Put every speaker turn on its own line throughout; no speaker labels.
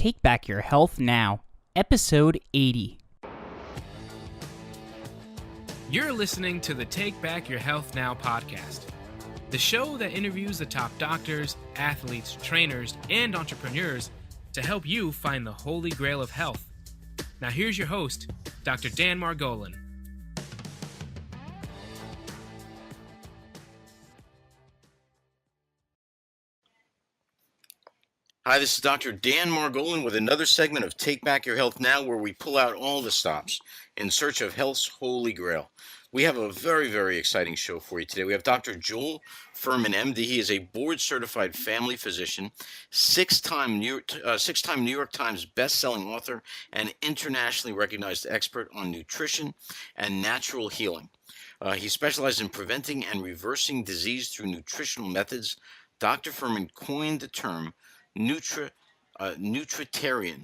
Take Back Your Health Now, Episode 80.
You're listening to the Take Back Your Health Now podcast, the show that interviews the top doctors, athletes, trainers, and entrepreneurs to help you find the holy grail of health. Now here's your host, Dr. Dan Margolin.
Hi, this is Dr. Dan Margolin with another segment of Take Back Your Health Now, where we pull out all the stops in search of health's holy grail. We have a very, very exciting show for you today. We have Dr. Joel Fuhrman, MD. He is a board-certified family physician, six-time New York Times best-selling author, and internationally recognized expert on nutrition and natural healing. He specializes in preventing and reversing disease through nutritional methods. Dr. Fuhrman coined the term Nutritarian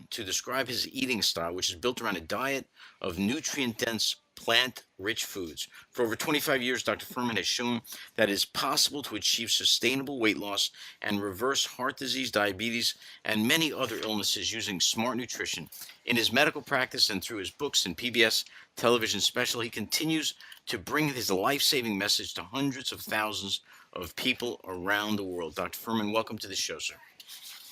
to describe his eating style, which is built around a diet of nutrient-dense, plant-rich foods. For over 25 years, Dr. Fuhrman has shown that it is possible to achieve sustainable weight loss and reverse heart disease, diabetes, and many other illnesses using smart nutrition. In his medical practice and through his books and PBS television special, he continues to bring his life-saving message to hundreds of thousands of people around the world. Dr. Fuhrman, welcome to the show, sir.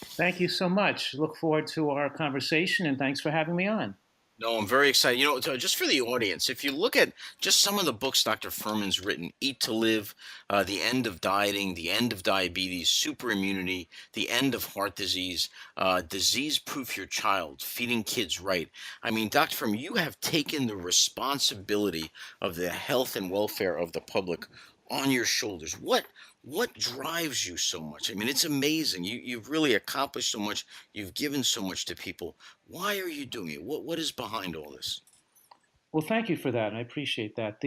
Thank you so much. Look forward to our conversation, and thanks for having me on.
No, I'm very excited. Just for the audience, if you look at just some of the books Dr. Fuhrman's written, Eat to Live, The End of Dieting, The End of Diabetes, Super Immunity, The End of Heart Disease, Disease Proof Your Child, Feeding Kids Right. I mean, Dr. Fuhrman, you have taken the responsibility of the health and welfare of the public on your shoulders. What drives you so much? I mean, it's amazing. You've really accomplished so much. You've given so much to people. Why are you doing it? What is behind all this?
Well, thank you for that. I appreciate that.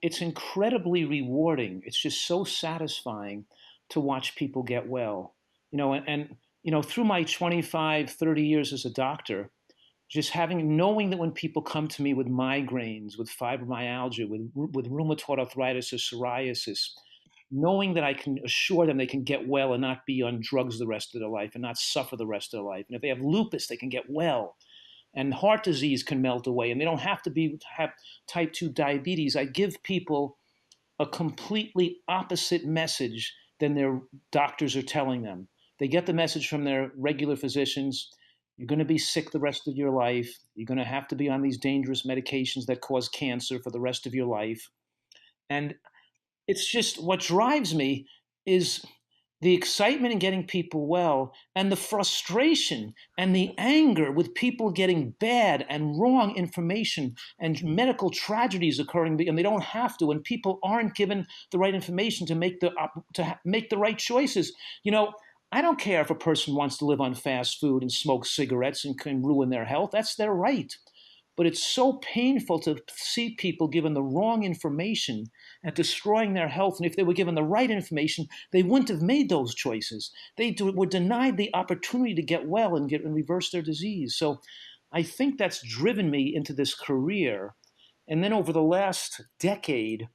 It's incredibly rewarding. It's just so satisfying to watch people get well. Through my 25, 30 years as a doctor, just knowing that when people come to me with migraines, with fibromyalgia, with rheumatoid arthritis or psoriasis, knowing that I can assure them they can get well and not be on drugs the rest of their life and not suffer the rest of their life. And if they have lupus, they can get well. And heart disease can melt away. And they don't have to have type 2 diabetes. I give people a completely opposite message than their doctors are telling them. They get the message from their regular physicians. You're going to be sick the rest of your life. You're going to have to be on these dangerous medications that cause cancer for the rest of your life. And it's just what drives me is the excitement in getting people well and the frustration and the anger with people getting bad and wrong information and medical tragedies occurring, and they don't have to, and people aren't given the right information to make the right choices. I don't care if a person wants to live on fast food and smoke cigarettes and can ruin their health. That's their right. But it's so painful to see people given the wrong information and destroying their health. And if they were given the right information, they wouldn't have made those choices. They were denied the opportunity to get well and reverse their disease. So I think that's driven me into this career. And then over the last decade,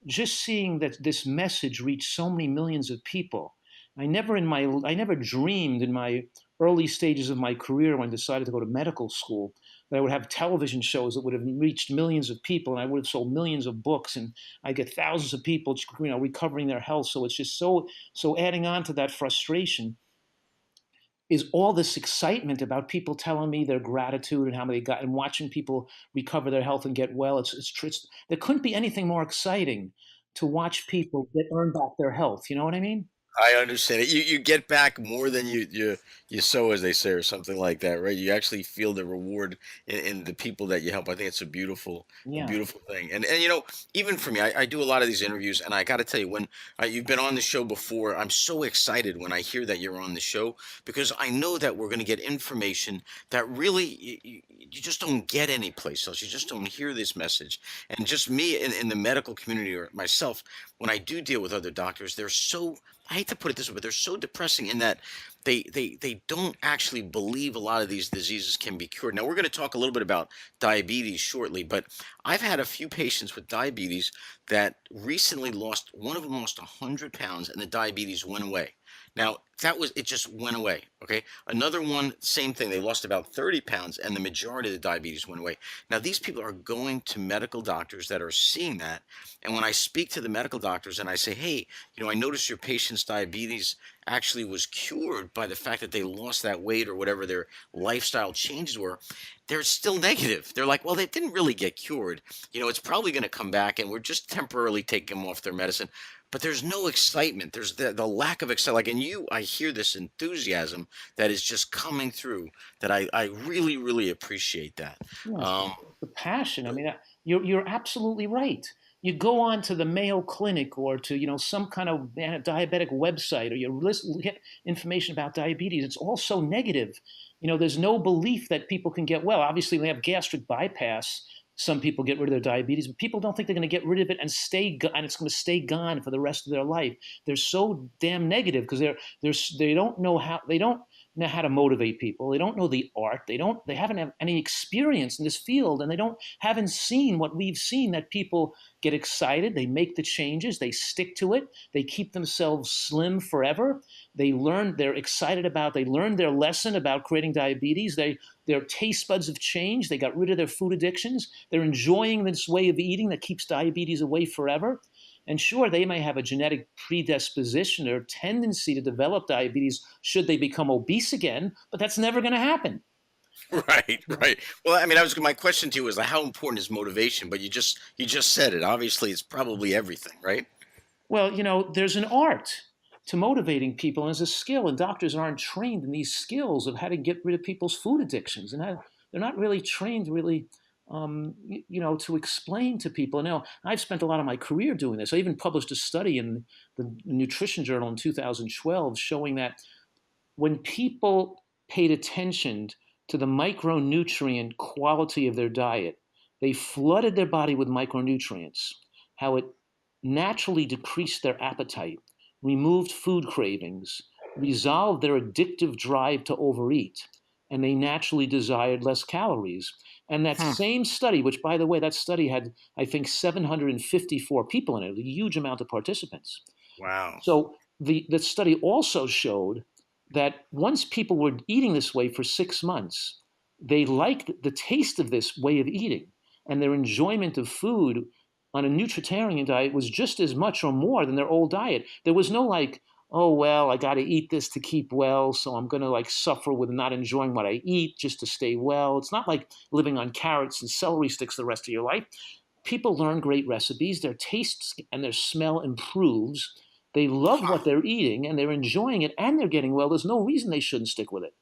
just seeing that this message reach so many millions of people. I never dreamed in my early stages of my career when I decided to go to medical school that I would have television shows that would have reached millions of people, and I would have sold millions of books, and I get thousands of people, recovering their health. So it's just so adding on to that frustration is all this excitement about people telling me their gratitude and how they got, and watching people recover their health and get well. There couldn't be anything more exciting to watch people earn back their health. You know what I mean?
I understand it. You get back more than you sow, as they say, or something like that, right? You actually feel the reward in the people that you help. I think it's a beautiful thing. And even for me, I do a lot of these interviews, and I got to tell you, when you've been on the show before, I'm so excited when I hear that you're on the show, because I know that we're going to get information that really you just don't get anyplace else. You just don't hear this message. And just me in the medical community, or myself, when I do deal with other doctors, I hate to put it this way, but they're so depressing in that they don't actually believe a lot of these diseases can be cured. Now, we're going to talk a little bit about diabetes shortly, but I've had a few patients with diabetes that recently one of them lost 100 pounds, and the diabetes went away. Now, that was, it just went away. Okay. Another one, same thing. They lost about 30 pounds and the majority of the diabetes went away. Now, these people are going to medical doctors that are seeing that. And when I speak to the medical doctors and I say, hey, I noticed your patient's diabetes actually was cured by the fact that they lost that weight or whatever their lifestyle changes were, they're still negative. They're like, well, they didn't really get cured. It's probably going to come back and we're just temporarily taking them off their medicine. But there's no excitement. There's the lack of excitement. Like in you, I hear this enthusiasm that is just coming through that I really, really appreciate that.
Yes,
Um,
the passion. I mean, you're absolutely right. You go on to the Mayo Clinic or to some kind of diabetic website, or get information about diabetes. It's all so negative. There's no belief that people can get well. Obviously, they have gastric bypass. Some people get rid of their diabetes, but people don't think they're going to get rid of it and and it's going to stay gone for the rest of their life. They're so damn negative because they don't know how to motivate people. They don't know the art. They haven't had any experience in this field, and haven't seen what we've seen, that people get excited, they make the changes, they stick to it, they keep themselves slim forever. They learn their lesson about creating diabetes. Their taste buds have changed. They got rid of their food addictions. They're enjoying this way of eating that keeps diabetes away forever. And sure, they may have a genetic predisposition or tendency to develop diabetes should they become obese again, but that's never going to happen.
right, right. Well, I mean, my question to you is, like, how important is motivation? But you just said it. Obviously, it's probably everything, right?
Well, there's an art to motivating people, and there's a skill, and doctors aren't trained in these skills of how to get rid of people's food addictions, and they're not really trained really, to explain to people. Now, I've spent a lot of my career doing this. I even published a study in the Nutrition Journal in 2012 showing that when people paid attention to the micronutrient quality of their diet, they flooded their body with micronutrients, how it naturally decreased their appetite, removed food cravings, resolved their addictive drive to overeat, and they naturally desired less calories. And that
Hmm.
same study, which, by the way, that study had, I think, 754 people in it, a huge amount of participants.
Wow.
So the study also showed that once people were eating this way for 6 months, they liked the taste of this way of eating, and their enjoyment of food on a nutritarian diet was just as much or more than their old diet. There was no like, oh well, I got to eat this to keep well, so I'm going to like suffer with not enjoying what I eat just to stay well. It's not like living on carrots and celery sticks the rest of your life. People learn great recipes, their taste and their smell improves. They love
Huh.
what they're eating and they're enjoying it and they're getting well. There's no reason they shouldn't stick with it.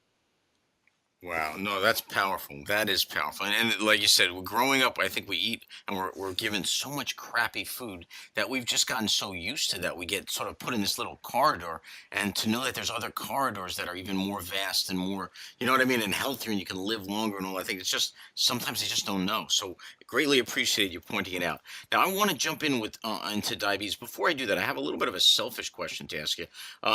Wow, no, that's powerful. That is powerful. And like you said, growing up, I think we eat and we're given so much crappy food that we've just gotten so used to that we get sort of put in this little corridor. And to know that there's other corridors that are even more vast and more, you know what I mean, and healthier, and you can live longer and all. I think it's just sometimes they just don't know. So greatly appreciate you pointing it out. Now I want to jump in with into diabetes. Before I do that, I have a little bit of a selfish question to ask you.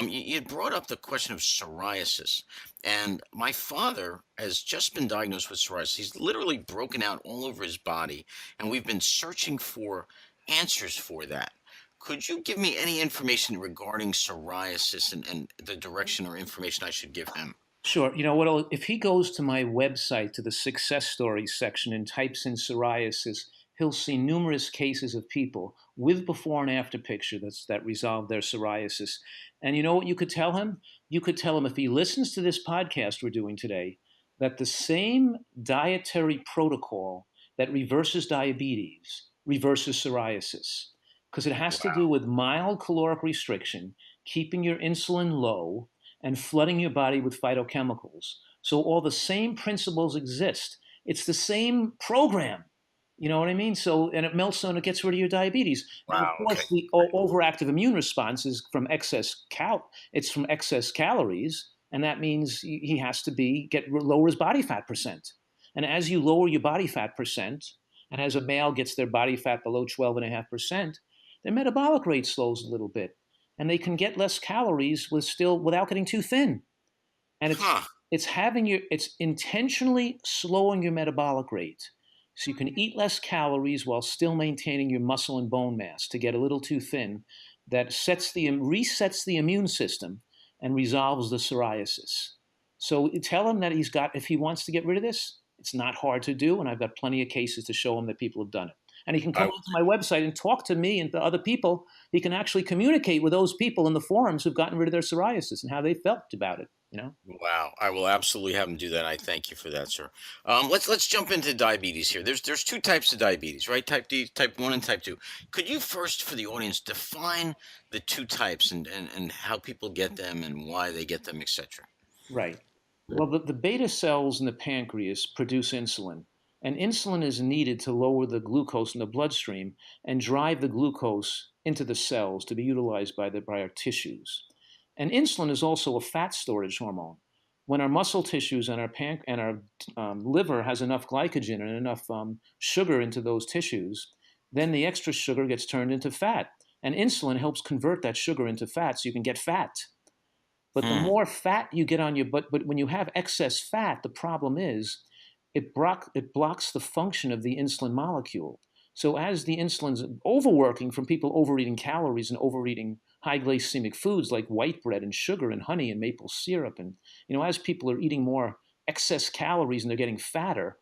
You brought up the question of psoriasis. And my father has just been diagnosed with psoriasis. He's literally broken out all over his body, and we've been searching for answers for that. Could you give me any information regarding psoriasis and the direction or information I should give him?
Sure. You know what? If he goes to my website to the success stories section and types in psoriasis, he'll see numerous cases of people with before and after picture that resolved their psoriasis. And you know what you could tell him? You could tell him, if he listens to this podcast we're doing today, that the same dietary protocol that reverses diabetes reverses psoriasis, because it has to do with mild caloric restriction, keeping your insulin low, and flooding your body with phytochemicals. So all the same principles exist. It's the same program. You know what I mean? So, and it melts and it gets rid of your diabetes. Now, of
Wow. Okay.
course, the overactive immune response is from it's from excess calories, and that means he has to lower his body fat percent. And as you lower your body fat percent, and as a male gets their body fat below 12.5%, their metabolic rate slows a little bit, and they can get less calories without getting too thin. And
Huh.
it's intentionally slowing your metabolic rate so you can eat less calories while still maintaining your muscle and bone mass to get a little too thin. That resets the immune system, and resolves the psoriasis. So tell him that if he wants to get rid of this, it's not hard to do. And I've got plenty of cases to show him that people have done it. And he can come
I,
onto my website and talk to me and to other people. He can actually communicate with those people in the forums who've gotten rid of their psoriasis and how they felt about it.
wow, I will absolutely have him do that. I thank you for that, sir. Let's jump into diabetes here. There's two types of diabetes, right? Type 1 and type 2. Could you first, for the audience, define the two types and how people get them and why they get them, etc.?
Right. Well, the beta cells in the pancreas produce insulin, and insulin is needed to lower the glucose in the bloodstream and drive the glucose into the cells to be utilized by our tissues. And insulin is also a fat storage hormone. When our muscle tissues and our liver has enough glycogen and enough sugar into those tissues, then the extra sugar gets turned into fat. And insulin helps convert that sugar into fat so you can get fat. But the more fat you get on your but when you have excess fat, the problem is it blocks the function of the insulin molecule. So as the insulin's overworking from people overeating calories and overeating high glycemic foods like white bread and sugar and honey and maple syrup, and as people are eating more excess calories and they're getting fatter,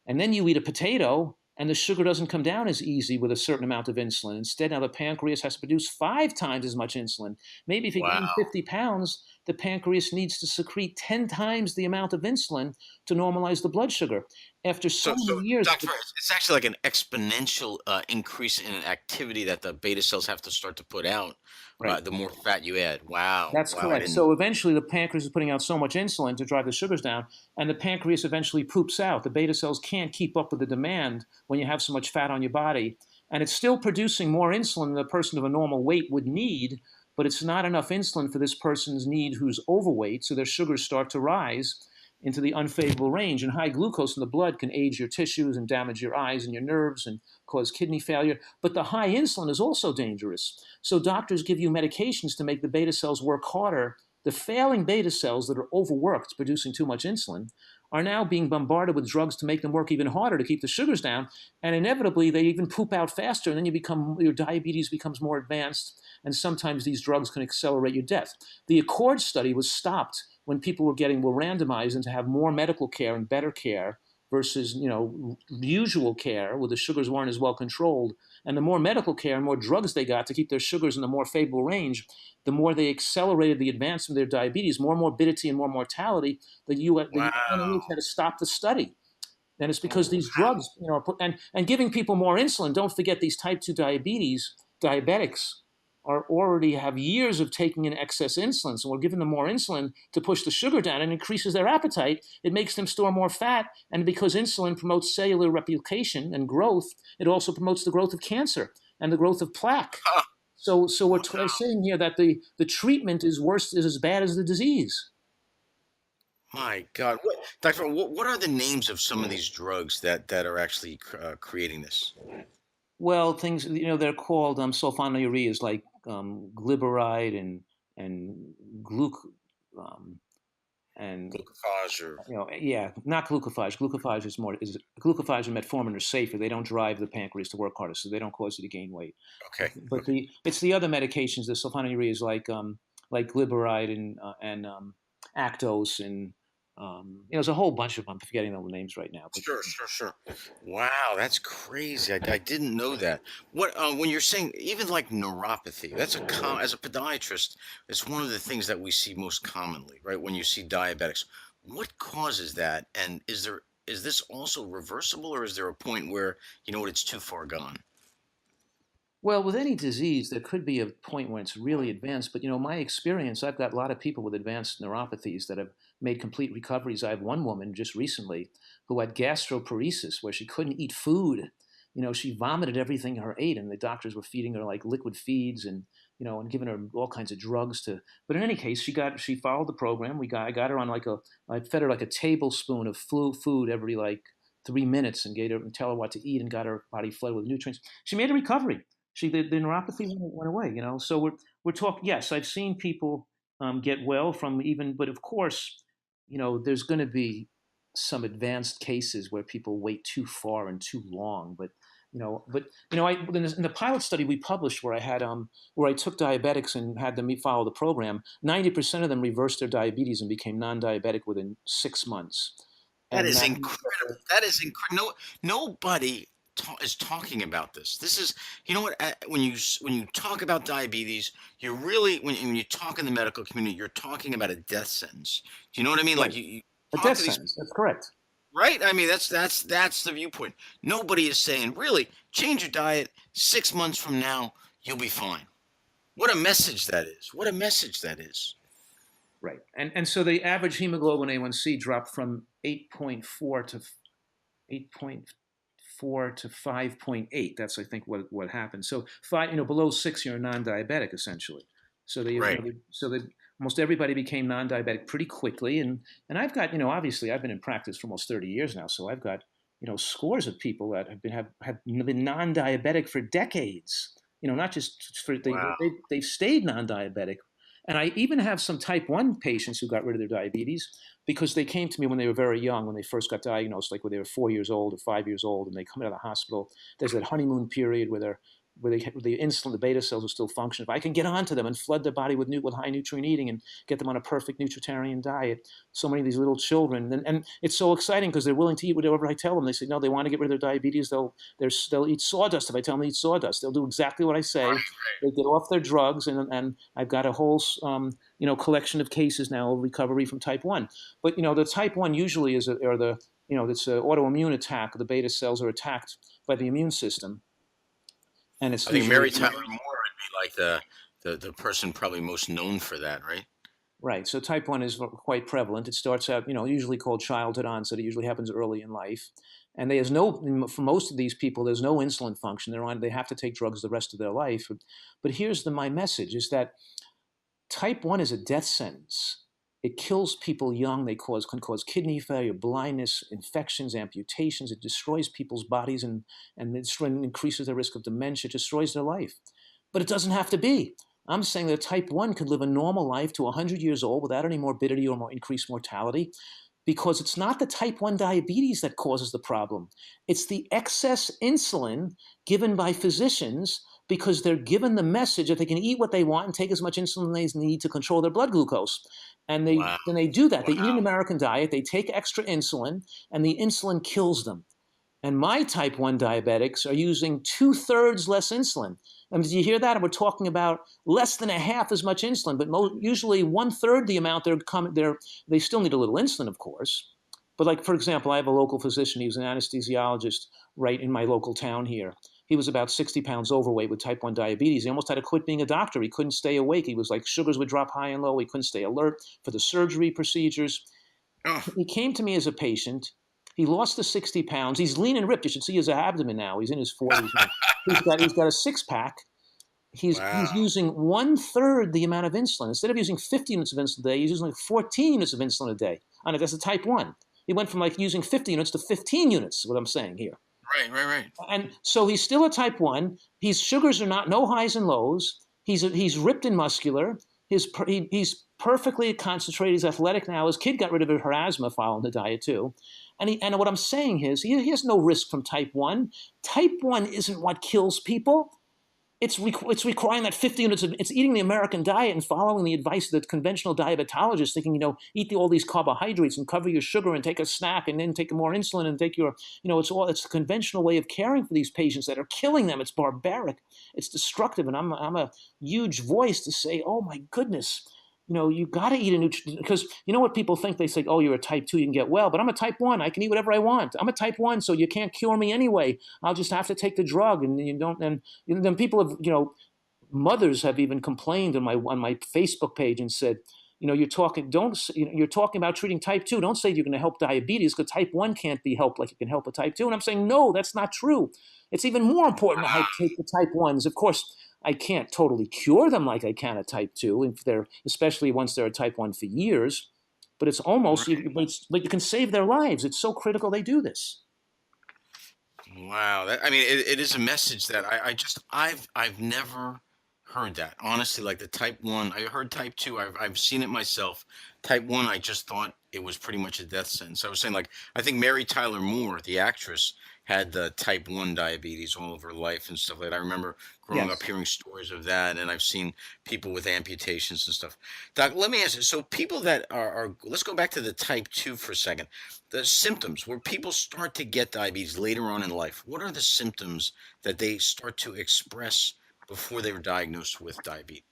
and then you eat a potato and the sugar doesn't come down as easy with a certain amount of insulin. Instead, now the pancreas has to produce 5 times as much insulin. Maybe if you gain
Wow.
50 pounds, the pancreas needs to secrete 10 times the amount of insulin to normalize the blood sugar. After so
So,
many years,
Dr. It's actually like an exponential increase in activity that the beta cells have to start to put out
right.
the more fat you add. Wow.
That's
Wow. I
correct.
didn't know.
So eventually the pancreas is putting out so much insulin to drive the sugars down, and the pancreas eventually poops out. The beta cells can't keep up with the demand when you have so much fat on your body. And it's still producing more insulin than a person of a normal weight would need, but it's not enough insulin for this person's need who's overweight, so their sugars start to rise into the unfavorable range. And high glucose in the blood can age your tissues and damage your eyes and your nerves and cause kidney failure. But the high insulin is also dangerous. So doctors give you medications to make the beta cells work harder. The failing beta cells that are overworked, producing too much insulin, are now being bombarded with drugs to make them work even harder to keep the sugars down. And inevitably, they even poop out faster. And then your diabetes becomes more advanced. And sometimes these drugs can accelerate your death. The Accord study was stopped when people were randomized into have more medical care and better care versus usual care where the sugars weren't as well controlled. And the more medical care and more drugs they got to keep their sugars in the more favorable range, the more they accelerated the advancement of their diabetes, more morbidity and more mortality. The NIH
Wow.
had to stop the study. And it's because these drugs, and giving people more insulin. Don't forget these type 2 diabetics already have years of taking in excess insulin. So we're giving them more insulin to push the sugar down and increases their appetite. It makes them store more fat. And because insulin promotes cellular replication and growth, it also promotes the growth of cancer and the growth of plaque.
Huh.
So we're saying here that the treatment is as bad as the disease.
My God. Doctor, what are the names of some of these drugs that are actually creating this?
Well, things they're called sulfonylureas like glyburide and gluc and
Glucophage or
not glucophage. Glucophage and metformin are safer. They don't drive the pancreas to work harder, so they don't cause you to gain weight.
okay.
But it's the other medications, the sulfonylureas like glyburide and Actos and there's a whole bunch of them. I'm forgetting all the names right now. But,
Sure. Wow, that's crazy. I didn't know that. What when you're saying even like neuropathy, that's as a podiatrist, it's one of the things that we see most commonly, right? When you see diabetics, what causes that? And is this also reversible, or is there a point where it's too far gone?
Well, with any disease, there could be a point where it's really advanced. But my experience, I've got a lot of people with advanced neuropathies that have made complete recoveries. I have one woman just recently who had gastroparesis, where she couldn't eat food. She vomited everything her ate, and the doctors were feeding her like liquid feeds and and giving her all kinds of drugs to. But in any case, she followed the program. I got her on I fed her like a tablespoon of food every like 3 minutes and gave her and tell her what to eat and got her body flooded with nutrients. She made a recovery. The neuropathy went away. So we're talking. Yes, I've seen people get well from but of course, there's going to be some advanced cases where people wait too far and too long. But But in the pilot study we published where I took diabetics and had them follow the program, 90% of them reversed their diabetes and became non-diabetic within 6 months.
That
And
is
that
incredible. That is incredible. Nobody is talking about this. This is, you know what? When you talk about diabetes, you're really when you talk in the medical community, you're talking about a death sentence. Do you know what I mean?
right,
Like you
a
talk
death
to these,
sentence. That's correct.
right? I mean, that's the viewpoint. Nobody is saying, really, change your diet. 6 months from now, you'll be fine. What a message that is. What a message that is.
Right. And so the average hemoglobin A1C dropped from 8.4 to 5.8. That's I think what happened. So below 6 you're non-diabetic essentially. So
Right.
almost everybody became non-diabetic pretty quickly. And I've got, obviously I've been in practice for almost 30 years now, so I've got, scores of people that have been non-diabetic for decades. Not just for
Wow.
they've stayed non-diabetic. And I even have some type 1 patients who got rid of their diabetes because they came to me when they were very young, when they first got diagnosed, like when they were 4 years old or 5 years old, and they come out of the hospital. There's that honeymoon period where the insulin, the beta cells are still functioning. If I can get onto them and flood their body with high nutrient eating and get them on a perfect Nutritarian diet, so many of these little children, and it's so exciting because they're willing to eat whatever I tell them. They say no, they want to get rid of their diabetes. They'll eat sawdust if I tell them to eat sawdust. They'll do exactly what I say.
Right.
They get off their drugs, and I've got a whole collection of cases now of recovery from type 1. But the type 1 usually it's an autoimmune attack. The beta cells are attacked by the immune system. And it's
I think
usually
Mary Tyler Moore would be like the person probably most known for that, right?
right. So type 1 is quite prevalent. It starts out, usually called childhood onset. It usually happens early in life. And for most of these people, there's no insulin function. They have to take drugs the rest of their life. But here's my message is that type 1 is a death sentence. It kills people young. They can cause kidney failure, blindness, infections, amputations. It destroys people's bodies and it increases their risk of dementia. It destroys their life. But it doesn't have to be. I'm saying that type 1 could live a normal life to 100 years old without any morbidity or more increased mortality because it's not the type 1 diabetes that causes the problem. It's the excess insulin given by physicians because they're given the message that they can eat what they want and take as much insulin as they need to control their blood glucose. And
Wow.
then they do that.
Wow.
They eat an American diet, they take extra insulin, and the insulin kills them. And my type 1 diabetics are using 2/3 less insulin. I mean, did you hear that? And we're talking about less than a half as much insulin, but usually 1/3 the amount they still need a little insulin, of course. But like, for example, I have a local physician. He was an anesthesiologist right in my local town here. He was about 60 pounds overweight with type 1 diabetes. He almost had to quit being a doctor. He couldn't stay awake. He was like, sugars would drop high and low. He couldn't stay alert for the surgery procedures.
Oh.
He came to me as a patient. He lost the 60 pounds. He's lean and ripped. You should see his abdomen now. He's in his 40s now. He's got a six-pack. He's using 1/3 the amount of insulin. Instead of using 50 units of insulin a day, he's using like 14 units of insulin a day. That's a type 1. He went from like using 50 units to 15 units, is what I'm saying here.
Right.
And so he's still a type 1. His sugars are no highs and lows. He's ripped and muscular. He's perfectly concentrated. He's athletic now. His kid got rid of her asthma following the diet too. And what I'm saying is he has no risk from type 1. Type 1 isn't what kills people. It's requiring that 50 units of, it's eating the American diet and following the advice of the conventional diabetologist, thinking, eat all these carbohydrates and cover your sugar and take a snack and then take more insulin and take your, it's a conventional way of caring for these patients that are killing them. It's barbaric. It's destructive. And I'm a huge voice to say, oh my goodness, you got to eat a nutrient, because what people think. They say, oh, you're a type 2, you can get well, but I'm a type 1. I can eat whatever I want. I'm a type 1, so you can't cure me anyway. I'll just have to take the drug. And then people have, mothers have even complained on my Facebook page and said, you're talking about treating type 2. Don't say you're going to help diabetes, because type 1 can't be helped like you can help a type 2. And I'm saying, no, that's not true. It's even more important to take the type 1s. Of course, I can't totally cure them like I can a type 2, especially once they're a type 1 for years. But it's almost, but you can save their lives. It's so critical they do this.
Wow. It is a message that I've never heard that. Honestly, like the type 1, I heard type 2. I've seen it myself. Type 1, I just thought it was pretty much a death sentence. I was saying, like, I think Mary Tyler Moore, the actress, had the type 1 diabetes all of her life and stuff like that. I remember growing up
Yes.
hearing stories of that, and I've seen people with amputations and stuff. Doc, let me ask you, so people that let's go back to the type 2 for a second. The symptoms where people start to get diabetes later on in life, what are the symptoms that they start to express before they were diagnosed with diabetes?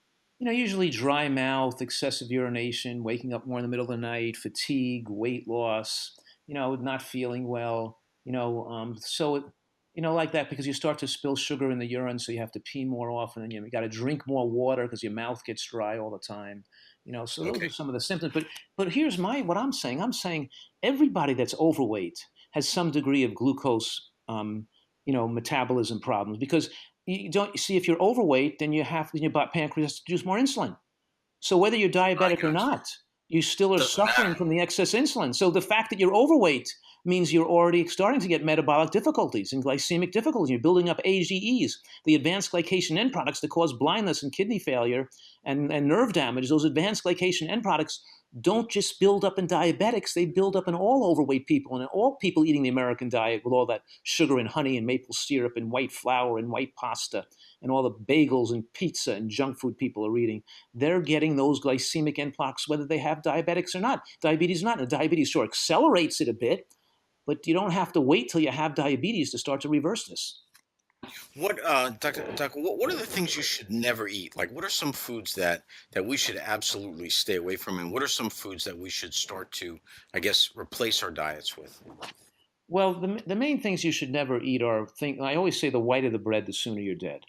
Usually dry mouth, excessive urination, waking up more in the middle of the night, fatigue, weight loss, not feeling well, like that because you start to spill sugar in the urine, so you have to pee more often, and you got to drink more water because your mouth gets dry all the time. So those are
Okay.
some of the symptoms. But here's what I'm saying. I'm saying everybody that's overweight has some degree of glucose, metabolism problems because you don't see if you're overweight, then your pancreas has to produce more insulin. So whether you're
I
diabetic or
got you.
not, you still are
Doesn't
suffering
matter.
from the excess insulin. So the fact that you're overweight means you're already starting to get metabolic difficulties and glycemic difficulties. You're building up AGEs, the advanced glycation end products that cause blindness and kidney failure and nerve damage. Those advanced glycation end products don't just build up in diabetics, they build up in all overweight people and in all people eating the American diet with all that sugar and honey and maple syrup and white flour and white pasta and all the bagels and pizza and junk food people are eating. They're getting those glycemic end plaques whether they have diabetics or not. Diabetes or not. And diabetes sure accelerates it a bit, but you don't have to wait till you have diabetes to start to reverse this.
Doctor, what are the things you should never eat? Like, what are some foods that we should absolutely stay away from, and what are some foods that we should start to, I guess, replace our diets with?
Well, the main things you should never eat are I always say the white of the bread, the sooner you're dead.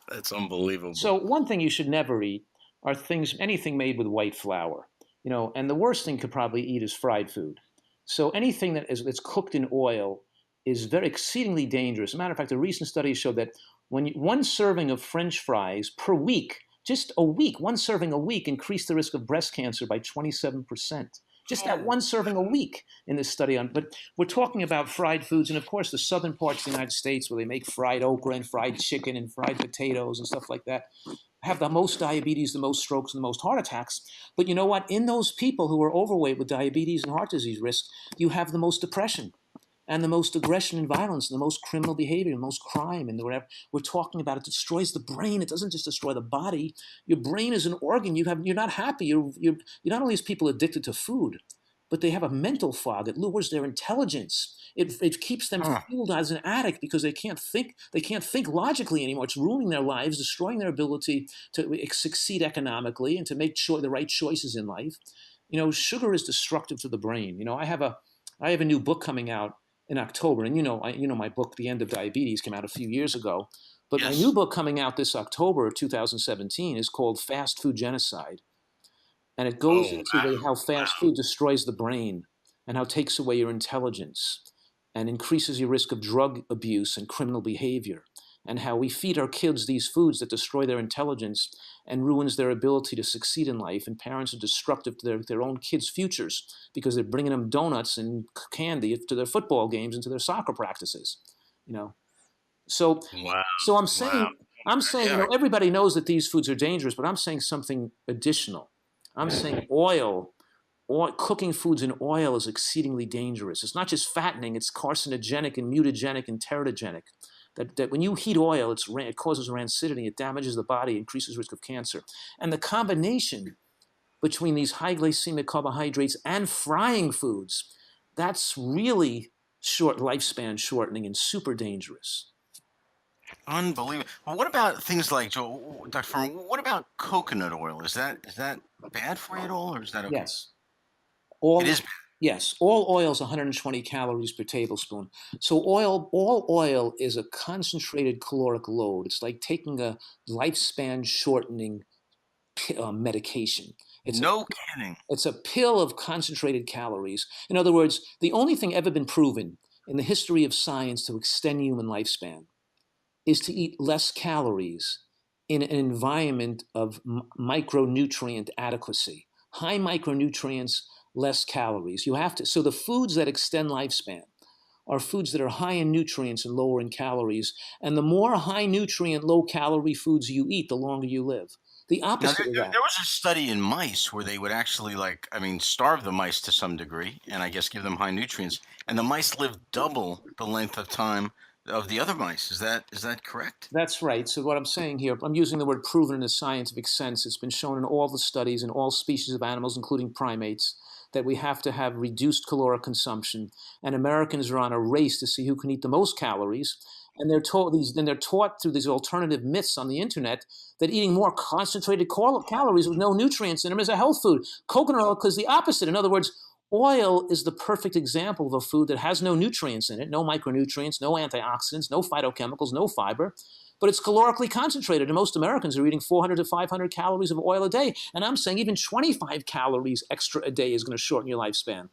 That's unbelievable.
So one thing you should never eat are anything made with white flour. And the worst thing to probably eat is fried food. So anything that's cooked in oil is very exceedingly dangerous. As a matter of fact, a recent study showed that one serving of French fries per week, just a week, one serving a week increased the risk of breast cancer by 27%. Just that
Oh,
one serving a week in this study but we're talking about fried foods, and of course the southern parts of the United States where they make fried okra and fried chicken and fried potatoes and stuff like that have the most diabetes, the most strokes, and the most heart attacks. But you know what? In those people who are overweight with diabetes and heart disease risk, you have the most depression and the most aggression and violence and the most criminal behavior and the most crime and whatever. We're talking about it destroys the brain. It doesn't just destroy the body. Your brain is an organ. You're not happy. You're not only is people addicted to food, but they have a mental fog. It lowers their intelligence. It keeps them
huh.
fueled as an addict because they can't think. They can't think logically anymore. It's ruining their lives, destroying their ability to succeed economically and to make the right choices in life. Sugar is destructive to the brain. I have a new book coming out in October, and my book, The End of Diabetes, came out a few years ago. But my new
Yes.
book coming out this October, 2017, is called Fast Food Genocide, and it goes
Oh,
into how
wow.
fast food destroys the brain and how it takes away your intelligence and increases your risk of drug abuse and criminal behavior, and how we feed our kids these foods that destroy their intelligence and ruins their ability to succeed in life. And parents are destructive to their own kids' futures because they're bringing them donuts and candy to their football games and to their soccer practices. You know, so
Wow.
so I'm
Wow.
saying I'm saying
Yeah.
everybody knows that these foods are dangerous, but I'm saying something additional. I'm saying cooking foods in oil is exceedingly dangerous. It's not just fattening; it's carcinogenic and mutagenic and teratogenic. That when you heat oil, it causes rancidity, it damages the body, increases risk of cancer. And the combination between these high glycemic carbohydrates and frying foods, that's really short lifespan shortening and super dangerous.
Unbelievable. Well, what about things like Dr. Furman, what about coconut oil? Is that bad for you at all, or is that okay?
Yes.
It
All
is bad.
yes, all oil is 120 calories per tablespoon. So all oil is a concentrated caloric load. It's like taking a lifespan shortening medication. It's a
No kidding.
it's a pill of concentrated calories. In other words, the only thing ever been proven in the history of science to extend human lifespan is to eat less calories in an environment of micronutrient adequacy. High micronutrients, less calories. You have to, so the foods that extend lifespan are foods that are high in nutrients and lower in calories. And the more high nutrient, low calorie foods you eat, the longer you live. The
Now,
opposite of that.
there was a study in mice where they would actually, like, I mean, starve the mice to some degree, and I guess give them high nutrients, and the mice lived double the length of time of the other mice. Is that correct?
That's right. So what I'm saying here, I'm using the word proven in a scientific sense. It's been shown in all the studies in all species of animals, including primates, that we have to have reduced caloric consumption. And Americans are on a race to see who can eat the most calories. And they're taught through these alternative myths on the internet that eating more concentrated calories with no nutrients in them is a health food. Coconut oil is the opposite. In other words, oil is the perfect example of a food that has no nutrients in it, no micronutrients, no antioxidants, no phytochemicals, no fiber, but it's calorically concentrated. And most Americans are eating 400 to 500 calories of oil a day. And I'm saying even 25 calories extra a day is going to shorten your lifespan.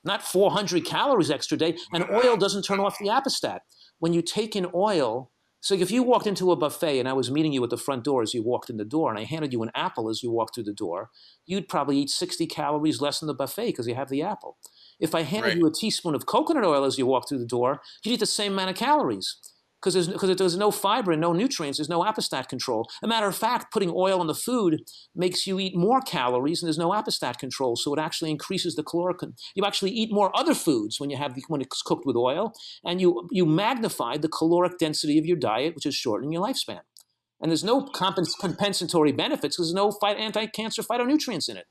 Not 400 calories extra a day. And oil doesn't turn off the appestat. When you take in oil, so if you walked into a buffet and I was meeting you at the front door as you walked in the door and I handed you an apple as you walked through the door, you'd probably eat 60 calories less in the buffet because you have the apple. If I handed
Right.
you a teaspoon of coconut oil as you walk through the door, you'd eat the same amount of calories because there's no fiber and no nutrients. There's no appestat control. A matter of fact, putting oil in the food makes you eat more calories and there's no appestat control. So it actually increases the caloric. You actually eat more other foods when it's cooked with oil, and you magnify the caloric density of your diet, which is shortening your lifespan. And there's no compensatory benefits because there's no anti-cancer phytonutrients in it.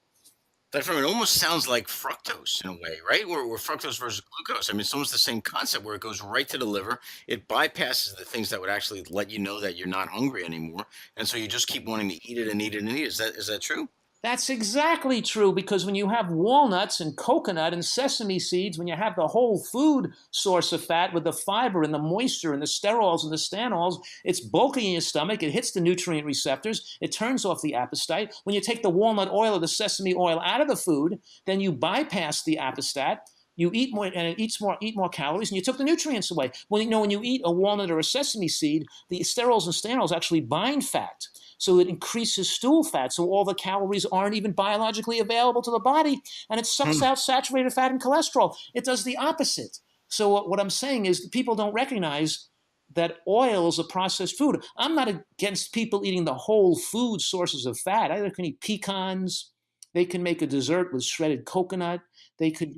It almost sounds like fructose in a way, right? Where fructose versus glucose. I mean, it's almost the same concept where it goes right to the liver. It bypasses the things that would actually let you know that you're not hungry anymore, and so you just keep wanting to eat it and eat it and eat it. Is that true?
That's exactly true, because when you have walnuts and coconut and sesame seeds, when you have the whole food source of fat with the fiber and the moisture and the sterols and the stanols, it's bulky in your stomach. It hits the nutrient receptors. It turns off the appetite. When you take the walnut oil or the sesame oil out of the food, then you bypass the appetite. You eat more, and it eat more calories, and you took the nutrients away. When you eat a walnut or a sesame seed, the sterols and stanols actually bind fat. So it increases stool fat, so all the calories aren't even biologically available to the body, and it sucks out saturated fat and cholesterol. It does the opposite. So what I'm saying is people don't recognize that oil is a processed food. I'm not against people eating the whole food sources of fat. They can eat pecans. They can make a dessert with shredded coconut. They could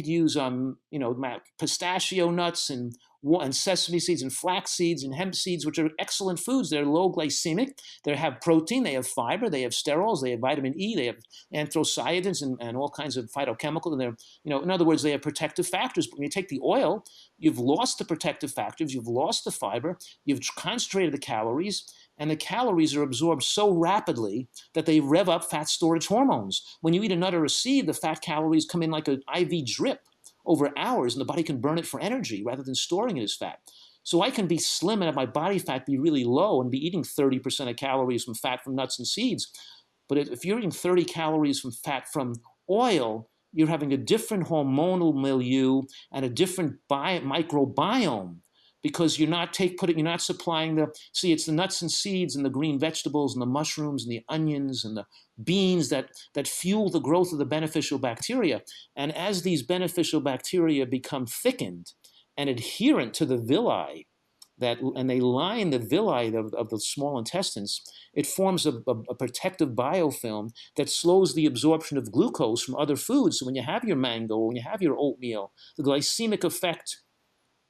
use pistachio nuts and sesame seeds and flax seeds and hemp seeds, which are excellent foods. They're low glycemic. They have protein. They have fiber. They have sterols. They have vitamin E. They have anthocyanins and all kinds of phytochemicals. And they're, in other words, they have protective factors. But when you take the oil, you've lost the protective factors. You've lost the fiber. You've concentrated the calories. And the calories are absorbed so rapidly that they rev up fat storage hormones. When you eat a nut or a seed, the fat calories come in like an IV drip over hours, and the body can burn it for energy rather than storing it as fat. So I can be slim and have my body fat be really low and be eating 30% of calories from fat from nuts and seeds. But if you're eating 30 calories from fat from oil, you're having a different hormonal milieu and a different microbiome, because you're not supplying it's the nuts and seeds and the green vegetables and the mushrooms and the onions and the beans that fuel the growth of the beneficial bacteria. And as these beneficial bacteria become thickened and adherent to the villi, and they line the villi of the small intestines, it forms a protective biofilm that slows the absorption of glucose from other foods. So when you have your mango, when you have your oatmeal, the glycemic effect,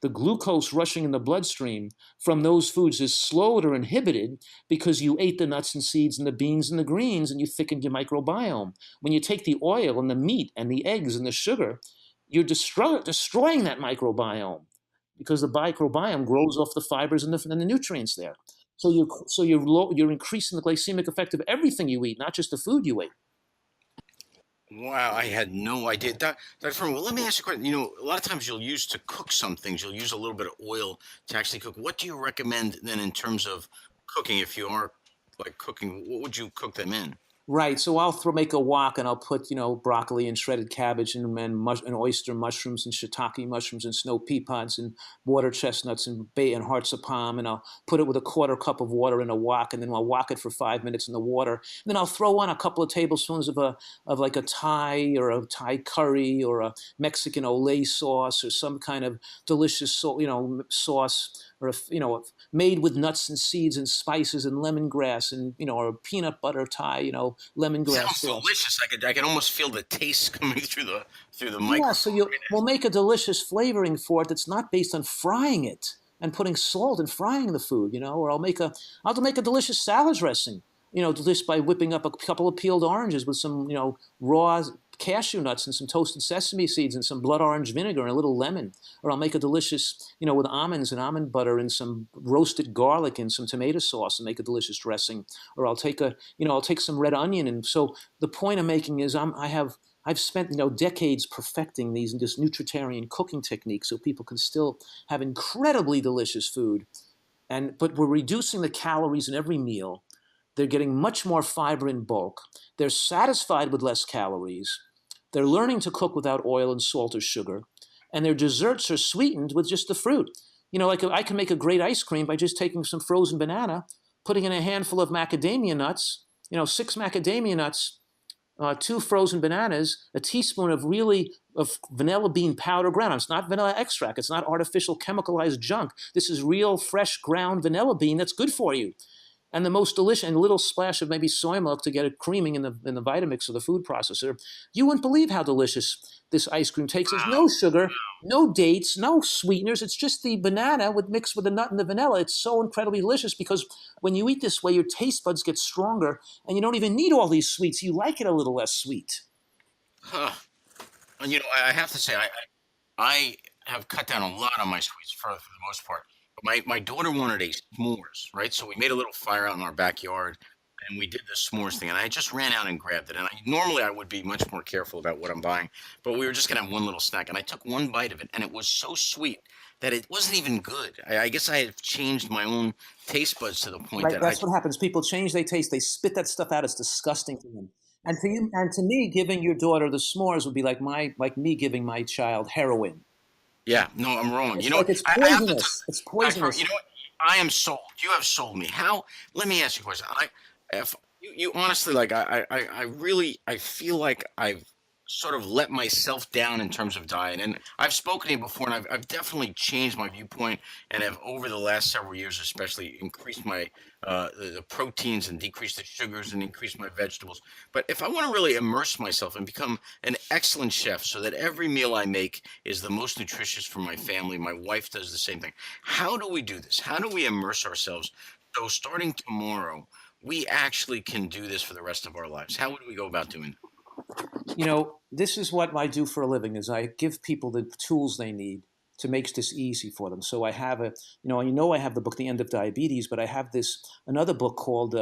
the glucose rushing in the bloodstream from those foods is slowed or inhibited because you ate the nuts and seeds and the beans and the greens and you thickened your microbiome. When you take the oil and the meat and the eggs and the sugar, you're destroying that microbiome, because the microbiome grows off the fibers and the nutrients there. So you're increasing the glycemic effect of everything you eat, not just the food you eat.
Wow, I had no idea. Dr. Fuhrman, well, let me ask you a question. A lot of times you'll use to cook some things, you'll use a little bit of oil to actually cook. What do you recommend then in terms of cooking? If you are like cooking, what would you cook them in?
Right. So I'll make a wok and I'll put, broccoli and shredded cabbage and oyster mushrooms and shiitake mushrooms and snow pea pods and water chestnuts and hearts of palm. And I'll put it with a quarter cup of water in a wok, and then I'll wok it for 5 minutes in the water. And then I'll throw on a couple of tablespoons of like a Thai or a Thai curry or a Mexican Olay sauce or some kind of delicious, sauce or made with nuts and seeds and spices and lemongrass and or peanut butter Thai lemongrass
Sounds
sauce.
delicious. I can almost feel the taste coming through the
Yeah,
microphone.
so we'll make a delicious flavoring for it that's not based on frying it and putting salt and frying the food, or I'll make a delicious salad dressing, just by whipping up a couple of peeled oranges with some, raw cashew nuts and some toasted sesame seeds and some blood orange vinegar and a little lemon. Or I'll make a delicious, with almonds and almond butter and some roasted garlic and some tomato sauce and make a delicious dressing. Or I'll take some red onion. And so the point I'm making is I've spent decades perfecting this Nutritarian cooking technique so people can still have incredibly delicious food, but we're reducing the calories in every meal. They're getting much more fiber in bulk. They're satisfied with less calories. They're learning to cook without oil and salt or sugar, and their desserts are sweetened with just the fruit. Like I can make a great ice cream by just taking some frozen banana, putting in a handful of macadamia nuts, 6 macadamia nuts, 2 frozen bananas, a teaspoon of vanilla bean powder ground. It's not vanilla extract. It's not artificial chemicalized junk. This is real, fresh, ground vanilla bean that's good for you. And the most delicious, and a little splash of maybe soy milk to get it creaming in the Vitamix of the food processor. You wouldn't believe how delicious this ice cream tastes. There's no sugar, no dates, no sweeteners. It's just the banana mixed with the nut and the vanilla. It's so incredibly delicious because when you eat this way, your taste buds get stronger, and you don't even need all these sweets. You like it a little less sweet.
Huh. And, I have to say, I have cut down a lot on my sweets for the most part. But my daughter wanted a s'mores, right? So we made a little fire out in our backyard, and we did the s'mores thing. And I just ran out and grabbed it. And normally I would be much more careful about what I'm buying, but we were just gonna have one little snack. And I took one bite of it, and it was so sweet that it wasn't even good. I guess I have changed my own taste buds to the point
Right,
that
that's what happens. People change their taste. They spit that stuff out. It's disgusting to them. And to you, and to me, giving your daughter the s'mores would be like me giving my child heroin.
Yeah, no, I'm wrong.
It's
It's
poisonous. It's poisonous.
You know what? I am sold. You have sold me. How? Let me ask you a question. If you honestly, like, I really, I feel like I've sort of let myself down in terms of diet, and I've spoken to you before, and I've definitely changed my viewpoint, and have over the last several years, especially, increased my the proteins and decreased the sugars and increased my vegetables. But if I want to really immerse myself and become an excellent chef, so that every meal I make is the most nutritious for my family, my wife does the same thing. How do we do this? How do we immerse ourselves so starting tomorrow, we actually can do this for the rest of our lives? How would we go about doing it?
This is what I do for a living is I give people the tools they need to make this easy for them. So I have I have the book, The End of Diabetes, but I have another book called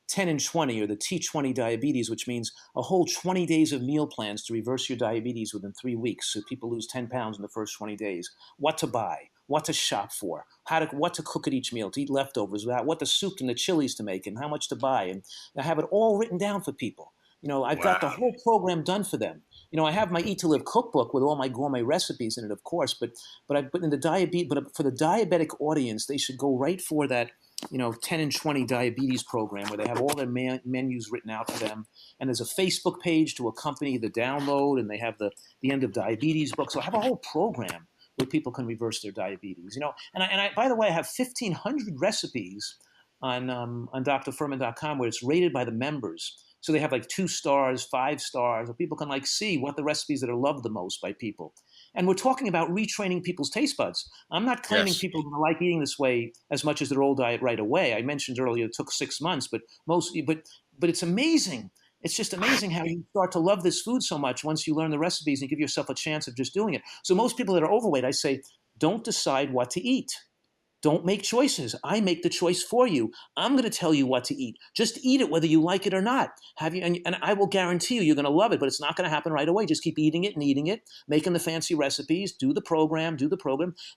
10 and 20, or the T20 Diabetes, which means a whole 20 days of meal plans to reverse your diabetes within 3 weeks. So people lose 10 pounds in the first 20 days. What to buy, what to shop for, what to cook at each meal, to eat leftovers, what the soup and the chilies to make, and how much to buy. And I have it all written down for people. I've got the whole program done for them. I have my Eat to Live cookbook with all my gourmet recipes in it, of course. But for the diabetic audience, they should go right for that 10 and 20 diabetes program where they have all their menus written out for them. And there's a Facebook page to accompany the download, and they have the End of Diabetes book. So I have a whole program where people can reverse their diabetes. And I by the way, I have 1,500 recipes on drfuhrman.com where it's rated by the members. So they have like 2 stars, 5 stars, so people can see what the recipes that are loved the most by people. And we're talking about retraining people's taste buds. I'm not claiming people are going to like eating this way as much as their old diet right away. I mentioned earlier it took 6 months, but it's amazing. It's just amazing how you start to love this food so much once you learn the recipes and give yourself a chance of just doing it. So most people that are overweight, I say, don't decide what to eat. Don't make choices. I make the choice for you. I'm going to tell you what to eat. Just eat it whether you like it or not. And I will guarantee you're going to love it, but it's not going to happen right away. Just keep eating it and eating it, making the fancy recipes, do the program,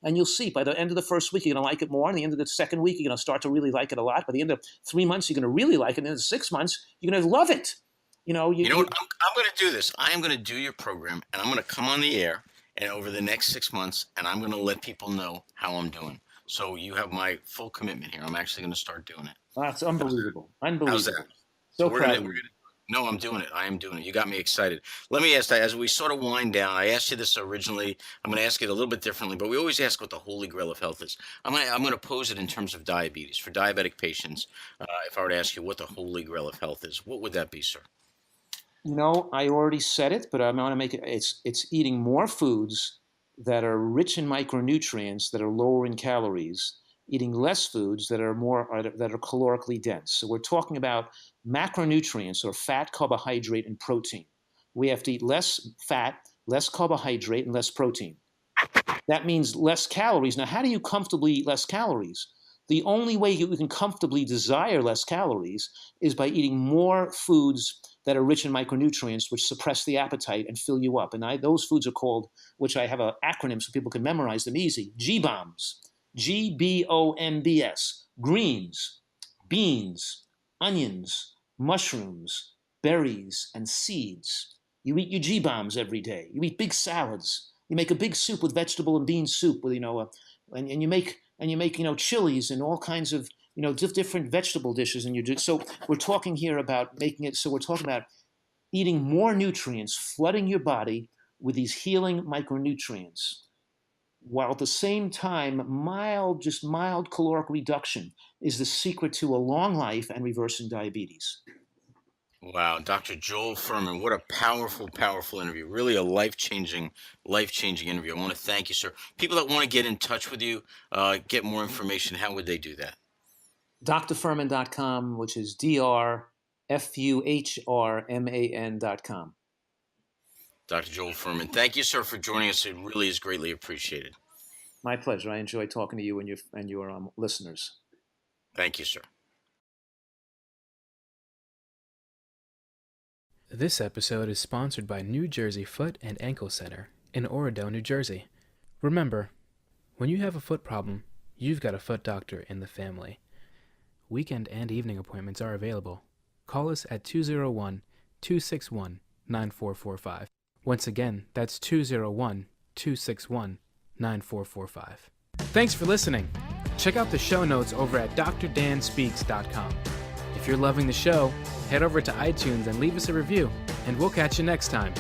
and you'll see by the end of the first week, you're going to like it more. And the end of the second week, you're going to start to really like it a lot. By the end of 3 months, you're going to really like it. And the end of 6 months, you're going to love it.
You know what? I'm going to do this. I am going to do your program, and I'm going to come on the air and over the next 6 months, and I'm going to let people know how I'm doing. So you have my full commitment here. I'm actually going to start doing it.
That's unbelievable. Unbelievable.
How's that?
So proud of you.
No, I'm doing it. I am doing it. You got me excited. Let me ask that as we sort of wind down. I asked you this originally. I'm going to ask it a little bit differently, but we always ask what the holy grail of health is. I'm going to pose it in terms of diabetes for diabetic patients. If I were to ask you what the holy grail of health is, what would that be, sir?
I already said it, but I'm going to make it. It's eating more foods that are rich in micronutrients that are lower in calories, eating less foods that are calorically dense. So we're talking about macronutrients or fat, carbohydrate, and protein. We have to eat less fat, less carbohydrate, and less protein. That means less calories. Now, how do you comfortably eat less calories? The only way you can comfortably desire less calories is by eating more foods that are rich in micronutrients, which suppress the appetite and fill you up. And those foods are called, which I have an acronym so people can memorize them easy, G-BOMBs, G-B-O-M-B-S, greens, beans, onions, mushrooms, berries, and seeds. You eat your G-BOMBs every day. You eat big salads. You make a big soup with vegetable and bean soup with, and you make chilies and all kinds of different vegetable dishes, and you do. So we're talking here about making it. So we're talking about eating more nutrients, flooding your body with these healing micronutrients, while at the same time, mild caloric reduction is the secret to a long life and reversing diabetes.
Wow, Dr. Joel Fuhrman, what a powerful, powerful interview. Really a life-changing interview. I want to thank you, sir. People that want to get in touch with you, get more information, how would they do that?
drfuhrman.com, which is drfuhrman.com.
Dr. Joel Fuhrman, thank you, sir, for joining us. It really is greatly appreciated.
My pleasure. I enjoy talking to you and your listeners.
Thank you, sir.
This episode is sponsored by New Jersey Foot and Ankle Center in Oredo, New Jersey. Remember, when you have a foot problem, you've got a foot doctor in the family. Weekend and evening appointments are available. Call us at 201-261-9445. Once again, that's 201-261-9445. Thanks for listening. Check out the show notes over at drdanspeaks.com. If you're loving the show, head over to iTunes and leave us a review, and we'll catch you next time.